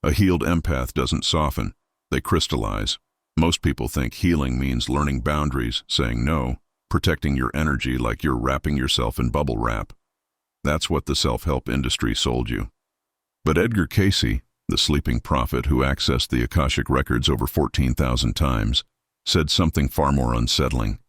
A healed empath doesn't soften, they crystallize. Most people think healing means learning boundaries, saying no, protecting your energy like you're wrapping yourself in bubble wrap. That's what the self-help industry sold you. But Edgar Cayce, the sleeping prophet who accessed the Akashic Records over 14,000 times, said something far more unsettling.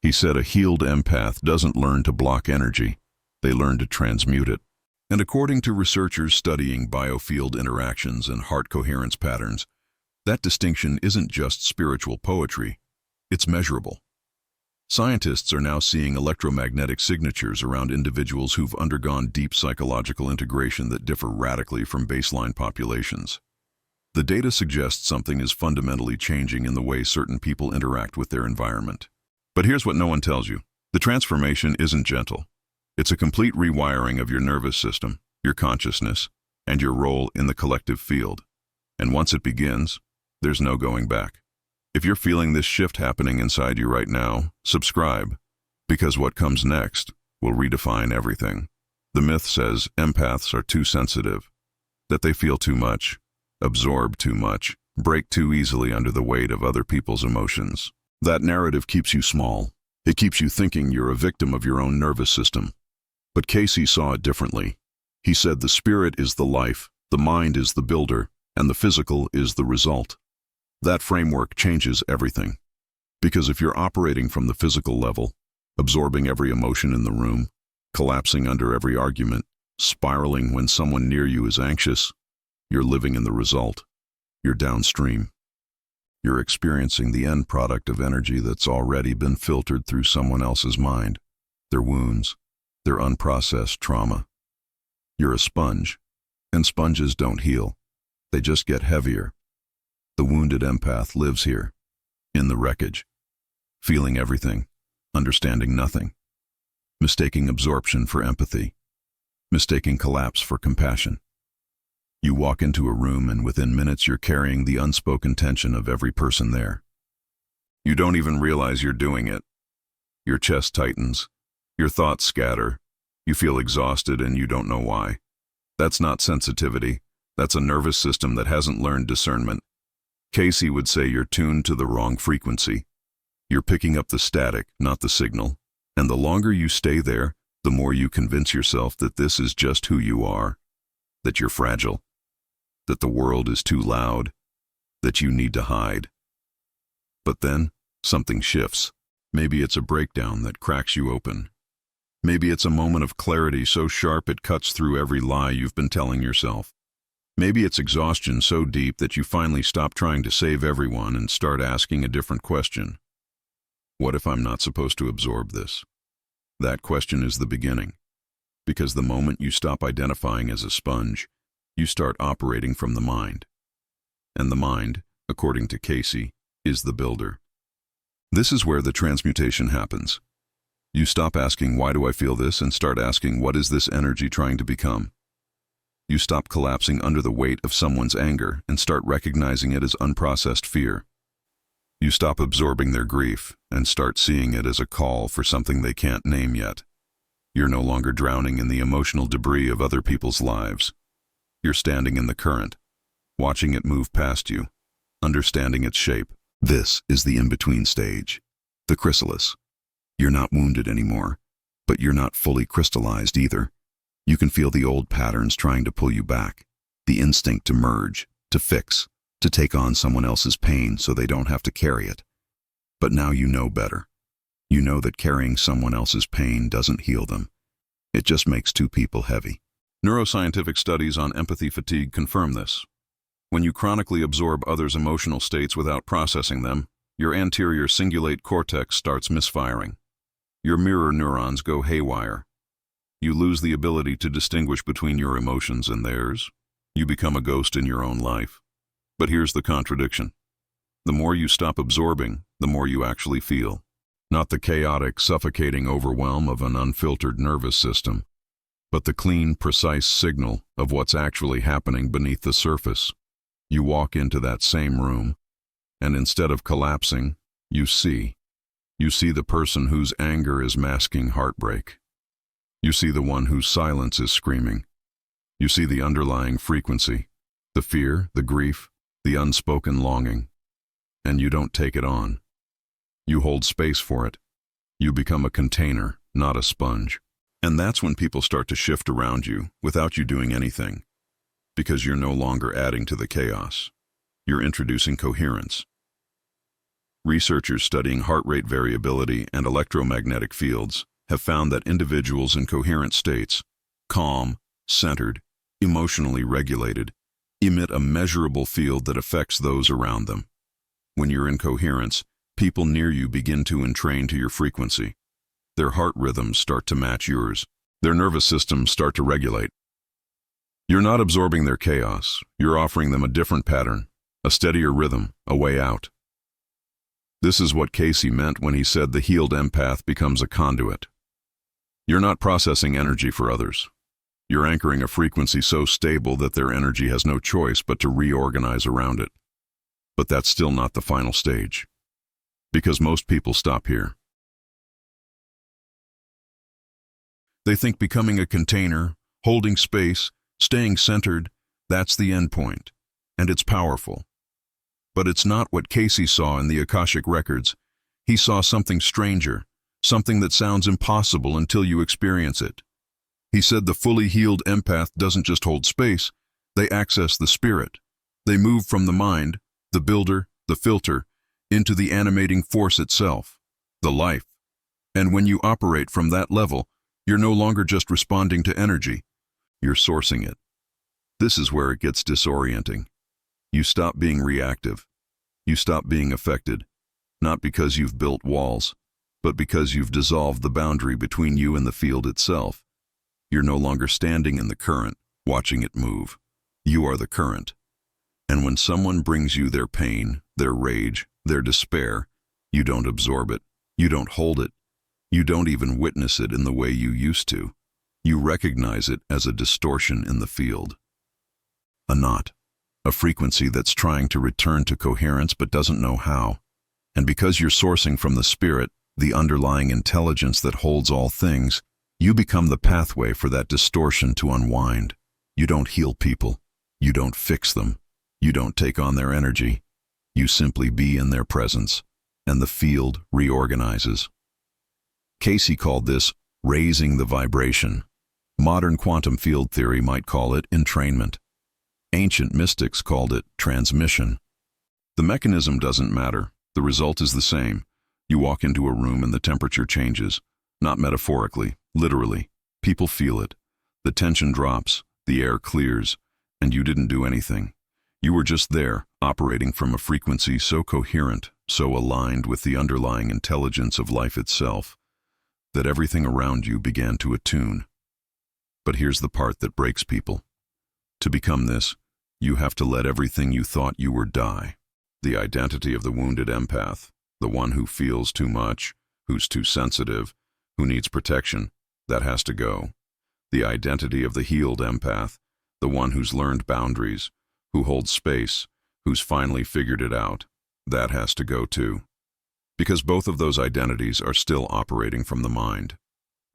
He said a healed empath doesn't learn to block energy, they learn to transmute it. And according to researchers studying biofield interactions and heart coherence patterns, that distinction isn't just spiritual poetry, it's measurable. Scientists are now seeing electromagnetic signatures around individuals who've undergone deep psychological integration that differ radically from baseline populations. The data suggests something is fundamentally changing in the way certain people interact with their environment. But here's what no one tells you. The transformation isn't gentle. It's a complete rewiring of your nervous system, your consciousness, and your role in the collective field. And once it begins, there's no going back. If you're feeling this shift happening inside you right now, subscribe, because what comes next will redefine everything. The myth says empaths are too sensitive, that they feel too much, absorb too much, break too easily under the weight of other people's emotions. That narrative keeps you small. It keeps you thinking you're a victim of your own nervous system. But Cayce saw it differently. He said the spirit is the life, the mind is the builder, and the physical is the result. That framework changes everything. Because if you're operating from the physical level, absorbing every emotion in the room, collapsing under every argument, spiraling when someone near you is anxious, you're living in the result. You're downstream. You're experiencing the end product of energy that's already been filtered through someone else's mind, their wounds, their unprocessed trauma. You're a sponge, and sponges don't heal. They just get heavier. The wounded empath lives here, in the wreckage, feeling everything, understanding nothing, mistaking absorption for empathy, mistaking collapse for compassion. You walk into a room and within minutes you're carrying the unspoken tension of every person there. You don't even realize you're doing it. Your chest tightens, your thoughts scatter, you feel exhausted and you don't know why. That's not sensitivity, that's a nervous system that hasn't learned discernment. Cayce would say you're tuned to the wrong frequency. You're picking up the static, not the signal. And the longer you stay there, the more you convince yourself that this is just who you are, that you're fragile, that the world is too loud, that you need to hide. But then, something shifts. Maybe it's a breakdown that cracks you open. Maybe it's a moment of clarity so sharp it cuts through every lie you've been telling yourself. Maybe it's exhaustion so deep that you finally stop trying to save everyone and start asking a different question. What if I'm not supposed to absorb this? That question is the beginning. Because the moment you stop identifying as a sponge, you start operating from the mind. And the mind, according to Cayce, is the builder. This is where the transmutation happens. You stop asking, why do I feel this, and start asking, what is this energy trying to become? You stop collapsing under the weight of someone's anger and start recognizing it as unprocessed fear. You stop absorbing their grief and start seeing it as a call for something they can't name yet. You're no longer drowning in the emotional debris of other people's lives. You're standing in the current, watching it move past you, understanding its shape. This is the in-between stage, the chrysalis. You're not wounded anymore, but you're not fully crystallized either. You can feel the old patterns trying to pull you back, the instinct to merge, to fix, to take on someone else's pain so they don't have to carry it. But now you know better. You know that carrying someone else's pain doesn't heal them. It just makes two people heavy. Neuroscientific studies on empathy fatigue confirm this. When you chronically absorb others' emotional states without processing them, your anterior cingulate cortex starts misfiring. Your mirror neurons go haywire. You lose the ability to distinguish between your emotions and theirs. You become a ghost in your own life. But here's the contradiction. The more you stop absorbing, the more you actually feel. Not the chaotic, suffocating overwhelm of an unfiltered nervous system, but the clean, precise signal of what's actually happening beneath the surface. You walk into that same room, and instead of collapsing, you see. You see the person whose anger is masking heartbreak. You see the one whose silence is screaming. You see the underlying frequency, The fear, the grief, the unspoken longing. And you don't take it on. You hold space for it. You become a container, not a sponge. And that's when people start to shift around you without you doing anything. Because you're no longer adding to the chaos. You're introducing coherence. Researchers studying heart rate variability and electromagnetic fields have found that individuals in coherent states, calm, centered, emotionally regulated, emit a measurable field that affects those around them. When you're in coherence, people near you begin to entrain to your frequency. Their heart rhythms start to match yours. Their nervous systems start to regulate. You're not absorbing their chaos. You're offering them a different pattern, a steadier rhythm, a way out. This is what Cayce meant when he said the healed empath becomes a conduit. You're not processing energy for others. You're anchoring a frequency so stable that their energy has no choice but to reorganize around it. But that's still not the final stage. Because most people stop here. They think becoming a container, holding space, staying centered, that's the end point. And it's powerful. But it's not what Cayce saw in the Akashic Records. He saw something stranger, something that sounds impossible until you experience it. He said the fully healed empath doesn't just hold space, they access the spirit. They move from the mind, the builder, the filter, into the animating force itself, the life. And when you operate from that level, you're no longer just responding to energy, you're sourcing it. This is where it gets disorienting. You stop being reactive. You stop being affected, not because you've built walls, but because you've dissolved the boundary between you and the field itself. You're no longer standing in the current, watching it move. You are the current. And when someone brings you their pain, their rage, their despair, you don't absorb it. You don't hold it. You don't even witness it in the way you used to. You recognize it as a distortion in the field. A knot. A frequency that's trying to return to coherence but doesn't know how. And because you're sourcing from the spirit, the underlying intelligence that holds all things, you become the pathway for that distortion to unwind. You don't heal people. You don't fix them. You don't take on their energy. You simply be in their presence, and the field reorganizes. Cayce called this raising the vibration. Modern quantum field theory might call it entrainment. Ancient mystics called it transmission. The mechanism doesn't matter. The result is the same. You walk into a room and the temperature changes. Not metaphorically, literally. People feel it. The tension drops, the air clears, and you didn't do anything. You were just there, operating from a frequency so coherent, so aligned with the underlying intelligence of life itself, that everything around you began to attune. But here's the part that breaks people. To become this, you have to let everything you thought you were die. The identity of the wounded empath, the one who feels too much, who's too sensitive, who needs protection, that has to go. The identity of the healed empath, the one who's learned boundaries, who holds space, who's finally figured it out, that has to go too. Because both of those identities are still operating from the mind.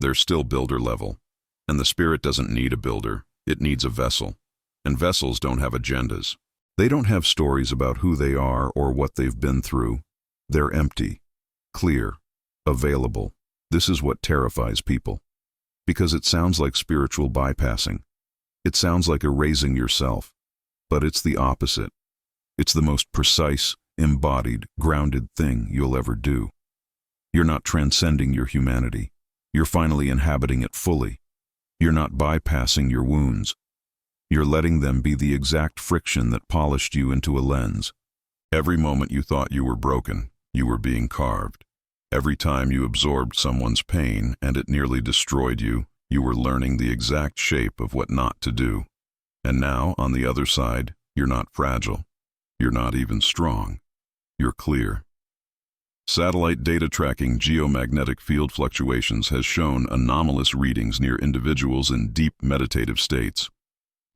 They're still builder level. And the spirit doesn't need a builder, it needs a vessel. And vessels don't have agendas. They don't have stories about who they are or what they've been through. They're empty, clear, available. This is what terrifies people. Because it sounds like spiritual bypassing. It sounds like erasing yourself. But it's the opposite. It's the most precise, embodied, grounded thing you'll ever do. You're not transcending your humanity. You're finally inhabiting it fully. You're not bypassing your wounds. You're letting them be the exact friction that polished you into a lens. Every moment you thought you were broken, you were being carved. Every time you absorbed someone's pain and it nearly destroyed you, you were learning the exact shape of what not to do. And now, on the other side, you're not fragile. You're not even strong. You're clear. Satellite data tracking geomagnetic field fluctuations has shown anomalous readings near individuals in deep meditative states,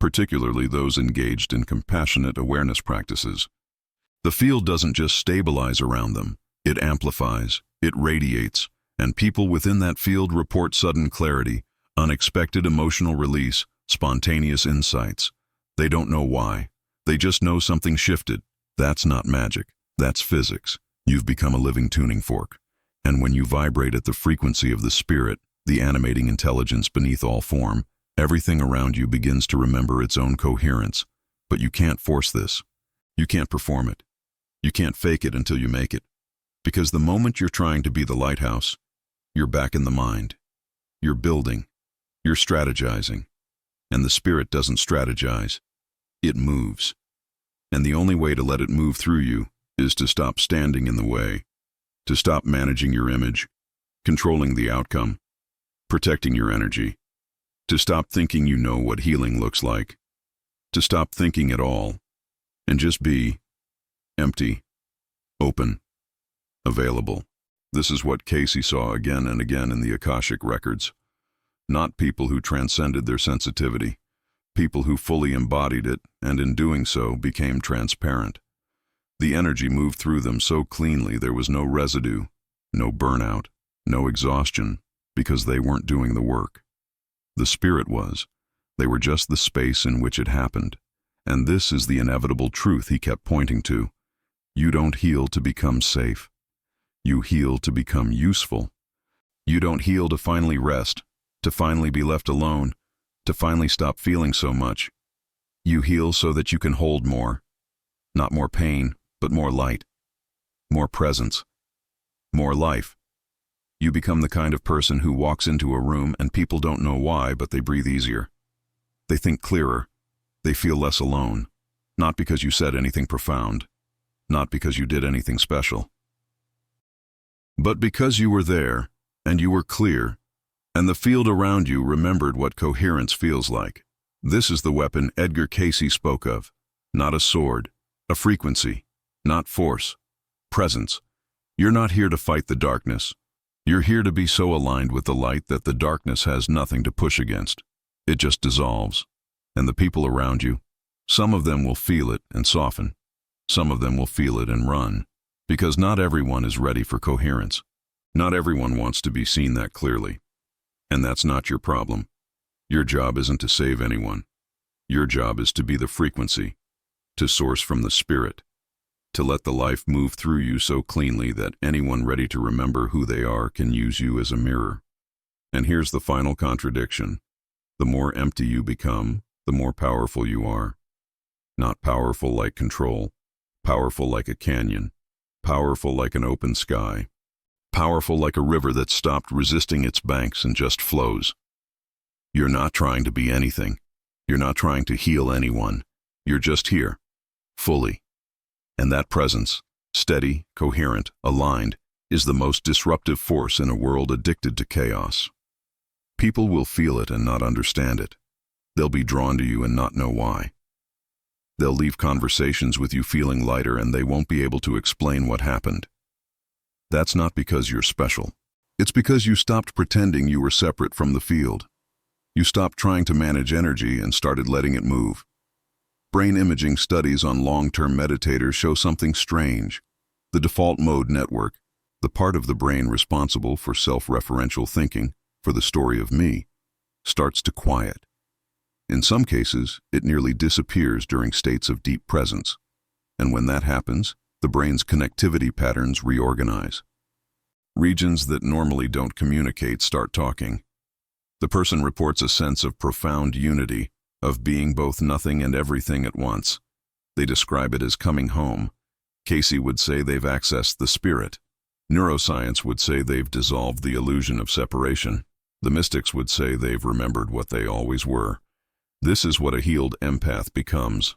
particularly those engaged in compassionate awareness practices. The field doesn't just stabilize around them, it amplifies, it radiates, and people within that field report sudden clarity, unexpected emotional release, spontaneous insights. They don't know why. They just know something shifted. That's not magic. That's physics. You've become a living tuning fork. And when you vibrate at the frequency of the spirit, the animating intelligence beneath all form, everything around you begins to remember its own coherence. But you can't force this. You can't perform it. You can't fake it until you make it. Because the moment you're trying to be the lighthouse, you're back in the mind. You're building. You're strategizing. And the spirit doesn't strategize. It moves. And the only way to let it move through you is to stop standing in the way, to stop managing your image, controlling the outcome, protecting your energy, to stop thinking you know what healing looks like, to stop thinking at all, and just be empty, open, available. This is what Cayce saw again and again in the Akashic Records. Not people who transcended their sensitivity, people who fully embodied it and in doing so became transparent. The energy moved through them so cleanly there was no residue, no burnout, no exhaustion, because they weren't doing the work. The spirit was. They were just the space in which it happened. And this is the inevitable truth he kept pointing to. You don't heal to become safe. You heal to become useful. You don't heal to finally rest, to finally be left alone, to finally stop feeling so much. You heal so that you can hold more. Not more pain, but more light, more presence, more life. You become the kind of person who walks into a room and people don't know why, but they breathe easier. They think clearer. They feel less alone. Not because you said anything profound, not because you did anything special, but because you were there and you were clear, and the field around you remembered what coherence feels like. This is the weapon Edgar Cayce spoke of. Not a sword, a frequency, not force, presence. You're not here to fight the darkness. You're here to be so aligned with the light that the darkness has nothing to push against. It just dissolves. And the people around you, some of them will feel it and soften. Some of them will feel it and run. Because not everyone is ready for coherence. Not everyone wants to be seen that clearly. And that's not your problem. Your job isn't to save anyone. Your job is to be the frequency, to source from the spirit, to let the life move through you so cleanly that anyone ready to remember who they are can use you as a mirror. And here's the final contradiction. The more empty you become, the more powerful you are. Not powerful like control, powerful like a canyon, powerful like an open sky, powerful like a river that stopped resisting its banks and just flows. You're not trying to be anything. You're not trying to heal anyone. You're just here, fully. And that presence, steady, coherent, aligned, is the most disruptive force in a world addicted to chaos. People will feel it and not understand it. They'll be drawn to you and not know why. They'll leave conversations with you feeling lighter and they won't be able to explain what happened. That's not because you're special. It's because you stopped pretending you were separate from the field. You stopped trying to manage energy and started letting it move. Brain imaging studies on long-term meditators show something strange. The default mode network, the part of the brain responsible for self-referential thinking, for the story of me, starts to quiet. In some cases, it nearly disappears during states of deep presence. And when that happens, the brain's connectivity patterns reorganize. Regions that normally don't communicate start talking. The person reports a sense of profound unity, of being both nothing and everything at once. They describe it as coming home. Cayce would say they've accessed the spirit. Neuroscience would say they've dissolved the illusion of separation. The mystics would say they've remembered what they always were. This is what a healed empath becomes.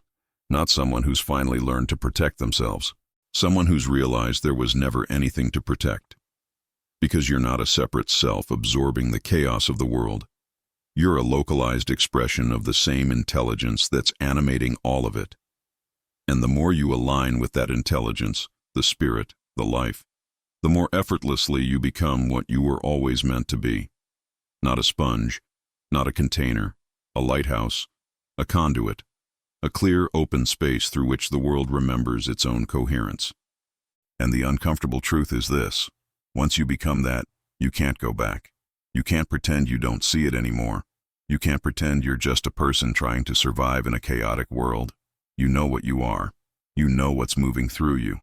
Not someone who's finally learned to protect themselves. Someone who's realized there was never anything to protect. Because you're not a separate self absorbing the chaos of the world. You're a localized expression of the same intelligence that's animating all of it. And the more you align with that intelligence, the spirit, the life, the more effortlessly you become what you were always meant to be. Not a sponge, not a container, a lighthouse, a conduit, a clear, open space through which the world remembers its own coherence. And the uncomfortable truth is this. Once you become that, you can't go back. You can't pretend you don't see it anymore. You can't pretend you're just a person trying to survive in a chaotic world. You know what you are. You know what's moving through you.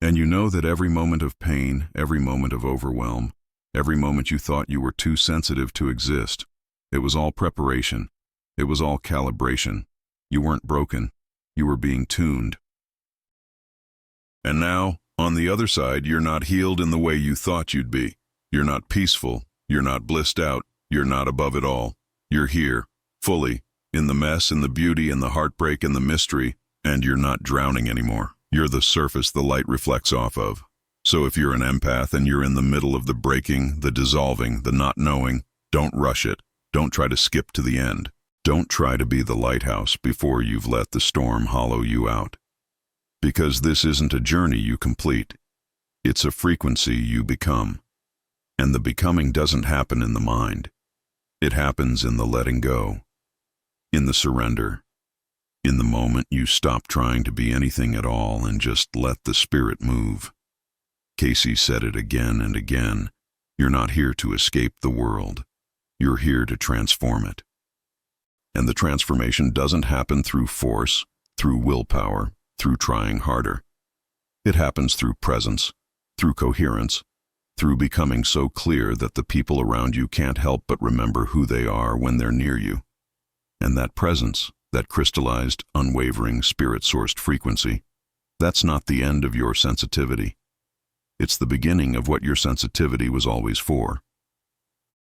And you know that every moment of pain, every moment of overwhelm, every moment you thought you were too sensitive to exist, it was all preparation. It was all calibration. You weren't broken. You were being tuned. And now, on the other side, you're not healed in the way you thought you'd be. You're not peaceful. You're not blissed out. You're not above it all. You're here, fully, in the mess, in the beauty, in the heartbreak, in the mystery, and you're not drowning anymore. You're the surface the light reflects off of. So if you're an empath and you're in the middle of the breaking, the dissolving, the not knowing, don't rush it. Don't try to skip to the end. Don't try to be the lighthouse before you've let the storm hollow you out. Because this isn't a journey you complete. It's a frequency you become. And the becoming doesn't happen in the mind. It happens in the letting go, in the surrender, in the moment you stop trying to be anything at all and just let the spirit move. Cayce said it again and again. You're not here to escape the world. You're here to transform it. And the transformation doesn't happen through force, through willpower, through trying harder. It happens through presence, through coherence, through becoming so clear that the people around you can't help but remember who they are when they're near you. And that presence, that crystallized, unwavering, spirit-sourced frequency, that's not the end of your sensitivity. It's the beginning of what your sensitivity was always for.